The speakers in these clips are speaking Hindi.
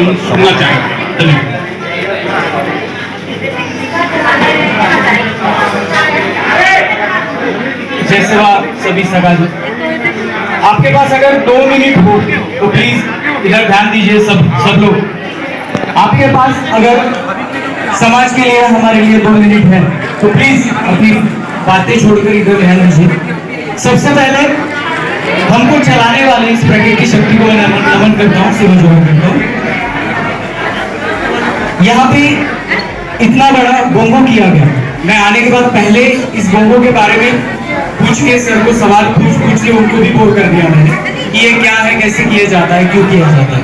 हम सुनना चाहेंगे। धन्यवाद। जय सेवा सभी सगा जी। आपके पास अगर 2 मिनट हो तो प्लीज इधर ध्यान दीजिए सब लोग। आपके पास अगर समाज के लिए हमारे लिए 2 मिनट है तो प्लीज अपनी बातें छोड़कर इधर ध्यान दीजिए। सबसे पहले हमको चलाने वाले इस प्रकृति शक्ति को नमन करता हूँ, सेवा जोड़ करता हूँ। यहाँ पे इतना बड़ा गोंगो किया गया। मैं आने के बाद पहले इस गोंगो के बारे में पूछ के सर को सवाल पूछ के उनको भी बोल कर दिया मैंने कि ये क्या है, कैसे किया जाता है, क्यों किया जाता है।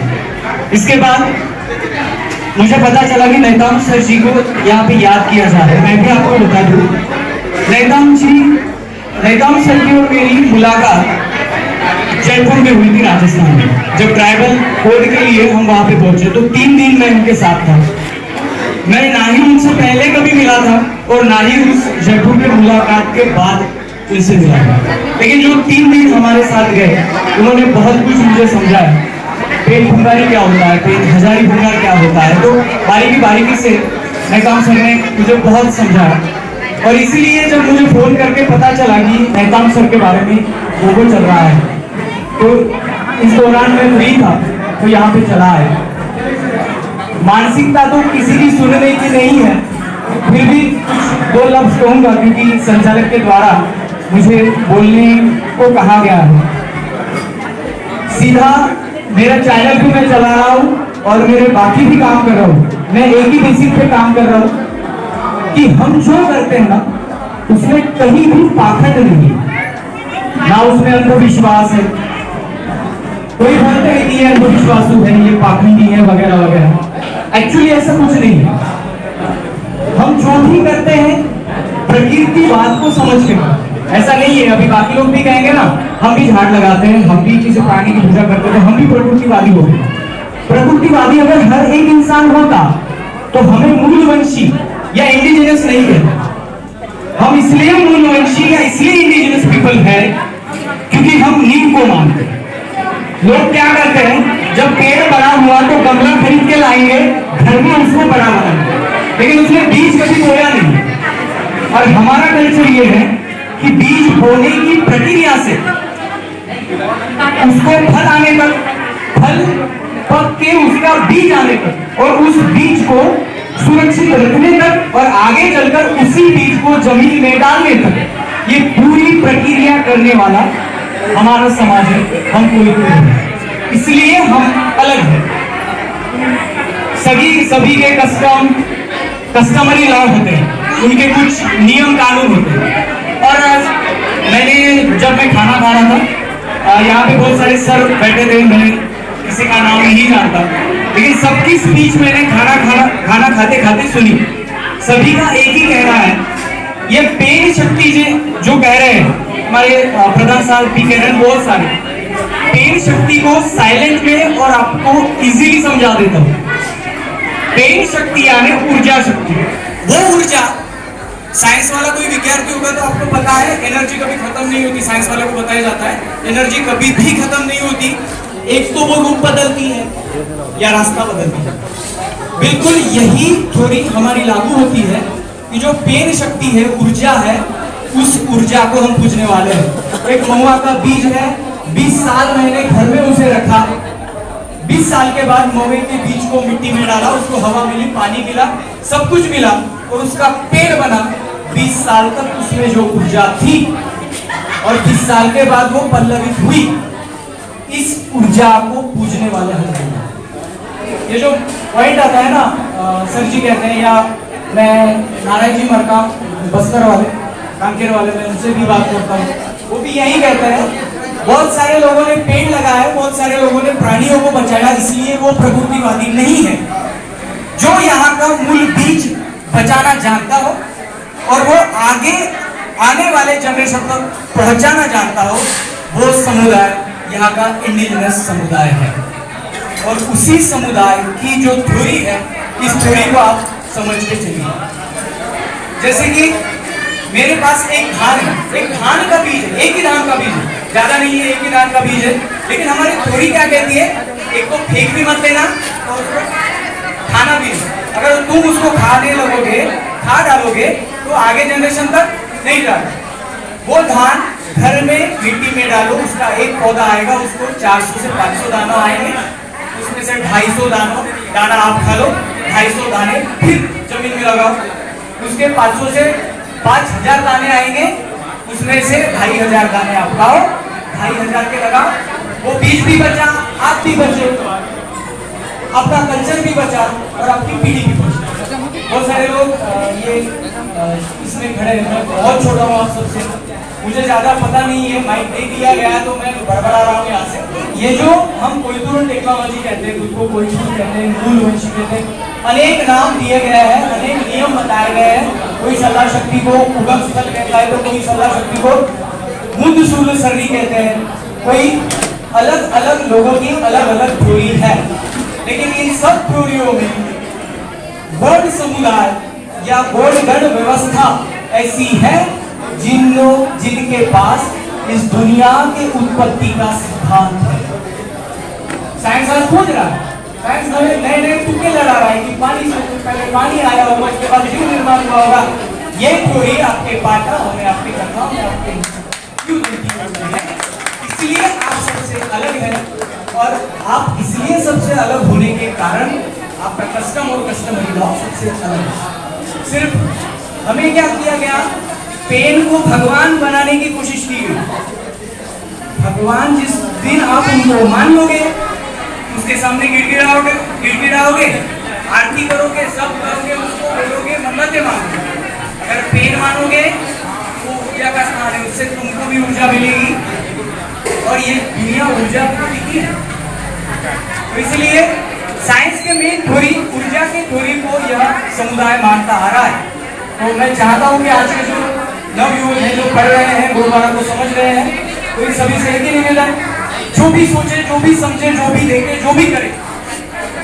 इसके बाद मुझे पता चला कि नेताम सर जी को यहाँ पे याद किया जा रहा है। मैं भी आपको बता दूं, नेताम सर की और मेरी मुलाकात जयपुर में हुई थी, राजस्थान में। जब ट्राइबल कोड के लिए हम वहां पे पहुंचे तो 3 दिन मैं उनके साथ था। मैं ना ही उनसे पहले कभी मिला था और ना ही उस जयपुर के मुलाकात के बाद उनसे मिला था। लेकिन जो 3 दिन हमारे साथ गए उन्होंने बहुत कुछ मुझे समझाया। पेट भुंगारी क्या होता है, पेट हजारी भुंगार क्या होता है, तो बारीकी से नेताम सर ने मुझे बहुत समझाया। और इसीलिए जब मुझे फोन करके पता चला कि नेताम सर के बारे में वो चल रहा है तो इस दौरान मैं फ्री था तो यहाँ पे चला है। मानसिकता तो किसी की सुनने की नहीं है, फिर भी कुछ 2 लफ्ज कहूंगा क्योंकि संचालक के द्वारा मुझे बोलने को कहा गया है। सीधा मेरा चैनल भी मैं चला रहा हूँ और मेरे बाकी भी काम कर रहा हूँ। मैं एक ही बेसिक पे काम कर रहा हूँ कि हम जो करते हैं ना उसमें कहीं भी पाखंड नहीं है, ना उसमें अंधविश्वास है। कोई बोलते हैं कि ये अंधविश्वासु है, ये पाखंडी है वगैरह वगैरह। एक्चुअली ऐसा कुछ नहीं है। हम जो भी करते हैं प्रकृतिवाद को समझ के, ऐसा नहीं है अभी बाकी लोग भी कहेंगे ना हम भी झाड़ लगाते हैं, हम भी किसी प्राणी की पूजा करते थे, हम भी प्रकृतिवादी हो गए। प्रकृतिवादी अगर हर एक इंसान होता तो हमें मूलवंशी या इंडिजिनस नहीं कहते। हम इसलिए मूलवंशी या इसलिए इंडिजिनस पीपल है क्योंकि हम नींव को मानते हैं। लोग क्या करते हैं, जब पेड़ बड़ा हुआ तो गमला खरीद के लाएंगे, घर में उसको बड़ा बनाएंगे, लेकिन उसने बीज कभी बोया नहीं। और हमारा कल्चर ये है कि बीज बोने की प्रक्रिया से उसको फल आने तक, फल पक के उसका बीज आने तक और उस बीज को सुरक्षित रखने तक और आगे चलकर उसी बीज को जमीन में डालने तक, ये पूरी प्रक्रिया करने वाला हमारा समाज है। हम कोई नहीं, इसलिए हम अलग हैं। सभी के कस्टमरी लॉ होते हैं, उनके कुछ नियम कानून होते हैं। और जब मैं खाना खा रहा था, यहाँ पे बहुत सारे सर बैठे थे, मैं किसी का नाम नहीं जानता, लेकिन सबकी स्पीच मैंने खाना खाते खाते सुनी। सभी का एक ही कहना है, ये पेन शक्ति जो कह रहे हैं हमारे प्रधान साहब भी कह रहे हैं, बहुत सारे पेन शक्ति को साइलेंट में और आपको इजीली समझा देता हूँ। पेन शक्ति यानी ऊर्जा शक्ति, वो ऊर्जा साइंस वाला कोई विद्यार्थी होगा तो आपको पता है एनर्जी कभी खत्म नहीं होती। साइंस वाले को बताया जाता है एनर्जी कभी भी खत्म नहीं होती, एक तो वो रूप बदलती है या रास्ता बदलती है। बिल्कुल यही थ्योरी हमारी लागू होती है कि जो पेन शक्ति है, ऊर्जा है, उस ऊर्जा को हम पूजने वाले हैं। एक महुआ का बीज है, 20 साल मैंने घर में उसे रखा। 20 साल के बाद महुए के बीज को मिट्टी में डाला, उसको हवा मिली, पानी मिला, सब कुछ मिला और उसका पेड़ बना। 20 साल तक उसमें जो ऊर्जा थी और 20 साल के बाद वो पल्लवित हुई, इस ऊर्जा को पूजने वाले हम। ये जो पॉइंट आता है ना, सर जी कहते हैं, या मैं नारायण जी मरका बस्तर वाले, कांकेर वाले, मैं उनसे भी बात करता हूँ, वो भी यही कहते हैं। बहुत सारे लोगों ने पेड़ लगाए, बहुत सारे लोगों ने प्राणियों को बचाया, इसलिए वो प्रकृतिवादी नहीं है। जो यहाँ का मूल बीज बचाना जानता हो और वो आगे आने वाले जनरेशन तक पहुंचाना जानता हो, वो समुदाय यहाँ का इंडिजिनस समुदाय है। और उसी समुदाय की जो थ्योरी है, इस थ्योरी को आप समझ के चलिए। जैसे कि मेरे पास एक धान है, एक धान का बीज है, एक ही धान का बीज है, ज्यादा नहीं है, एक ही धान का बीज है, लेकिन हमारी थ्योरी क्या कहती है, एक तो फेंक भी मत देना और उसको खाना भी नहीं। अगर तुम उसको खाने लगोगे, खा डालोगे तो आगे जनरेशन तक नहीं जाएगा। वो धान घर में मिट्टी में डालो, उसका एक पौधा आएगा, उसको 400 से 500 दाना आएंगे, उसमें से 250 दाना आप खा लो, 250 दाने फिर जमीन में लगाओ, उसके 500 से 5000 दाने आएंगे, उसमें से 2500 दाने आप खाओ, 2500 के लगाओ, वो बीज भी बचा, आप भी बचे, अपना कल्चर भी बचा और आपकी पीढ़ी भी बची। बहुत सारे लोग इसमें खड़े हैं, मैं बहुत छोटा हूँ आप सबसे, मुझे ज्यादा पता नहीं है, माइक दे दिया गया तो मैं बड़बड़ा रहा हूँ यहाँ से। ये जो हम कोयतुरन टेक्नोलॉजी कहते हैं, खुद को कोयतुरन कहते हैं, मूलवंशी कहते हैं, अनेक नाम दिए गए हैं, अनेक नियम बताए गए हैं। कोई सलाह शक्ति को उगम स्थल कहता है तो कोई सलाह शक्ति को मुद्दसूल सर्री कहते हैं, कोई अलग अलग लोगों की अलग अलग थ्योरी है, लेकिन इन सब थ्योरियों में वर्ण समुदाय या वर्ण गण व्यवस्था ऐसी है जिनके पास इस दुनिया के उत्पत्ति का सिद्धांत है। साइंस आज खोज रहा है, साइंस नए नए तुक्के लड़ा रहा है कि पानी से पहले पानी आया होगा, इसके बाद जीव निर्माण हुआ होगा। ये थ्योरी आपके पाठों में, आपके कथाओं में, आपके क्यों है? इसलिए आप सबसे अलग है, और आप इसलिए सबसे अलग होने के कारण आपका कस्टम और कस्टमरी लॉ सबसे अलग है। सिर्फ हमें क्या किया गया, पेन को भगवान बनाने की कोशिश की गई। भगवान जिस दिन आप उनको मान लोगे, उसके सामने गिड़गिड़ाओगे, आरती करोगे, सब करोगे, उसको बोलोगे, मन्नतें मांगोगे। अगर पेन मानोगे वो ऊर्जा का स्थान है, उससे तुमको भी ऊर्जा मिलेगी, और ये दुनिया ऊर्जा की है। तो इसलिए साइंस के मेन थ्योरी, ऊर्जा की थ्योरी को यह समुदाय मानता आ रहा है। तो मैं चाहता हूँ कि आज के जो नवयुवक हैं, जो पढ़ रहे हैं, गुरुद्वारा को समझ रहे हैं, तो इन सभी से एक ही निवेदन, जो भी सोचे, जो भी समझे, जो भी देखे, जो भी करे,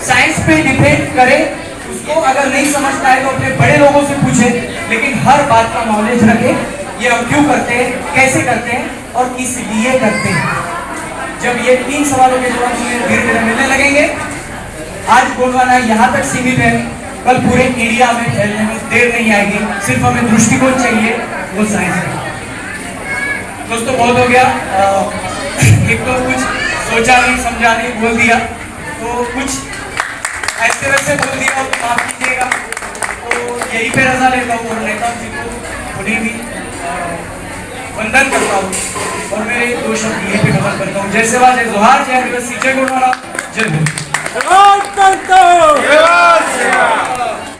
साइंस पे डिपेंड करे। उसको अगर नहीं समझता है तो अपने बड़े लोगों से पूछे, लेकिन हर बात का नॉलेज रखे, ये हम क्यों करते हैं, कैसे करते हैं और किस लिए करते हैं। जब ये 3 सवालों के जवाब धीरे धीरे मिलने लगेंगे, आज गोंडवाना यहाँ तक सीमित है, कल पूरे इंडिया में फैलने में देर नहीं आएगी। सिर्फ हमें दृष्टिकोण चाहिए, वो साइंस है। दोस्तों बहुत हो गया, एक तो कुछ सोचा नहीं, समझा नहीं, बोल दिया, तो कुछ ऐसे वैसे बोल दिया हो तो माफ कीजिएगा। तो यही पे रजा लेता हूँ और नेताओं जी को उन्हें भी वंदन करता हूँ, और मेरे 2 शब्द यहीं पे खत्म करता हूँ। जय सेवा, जय जोहार, जय आदिवासी, जय गोंडवाना, जय हिंद।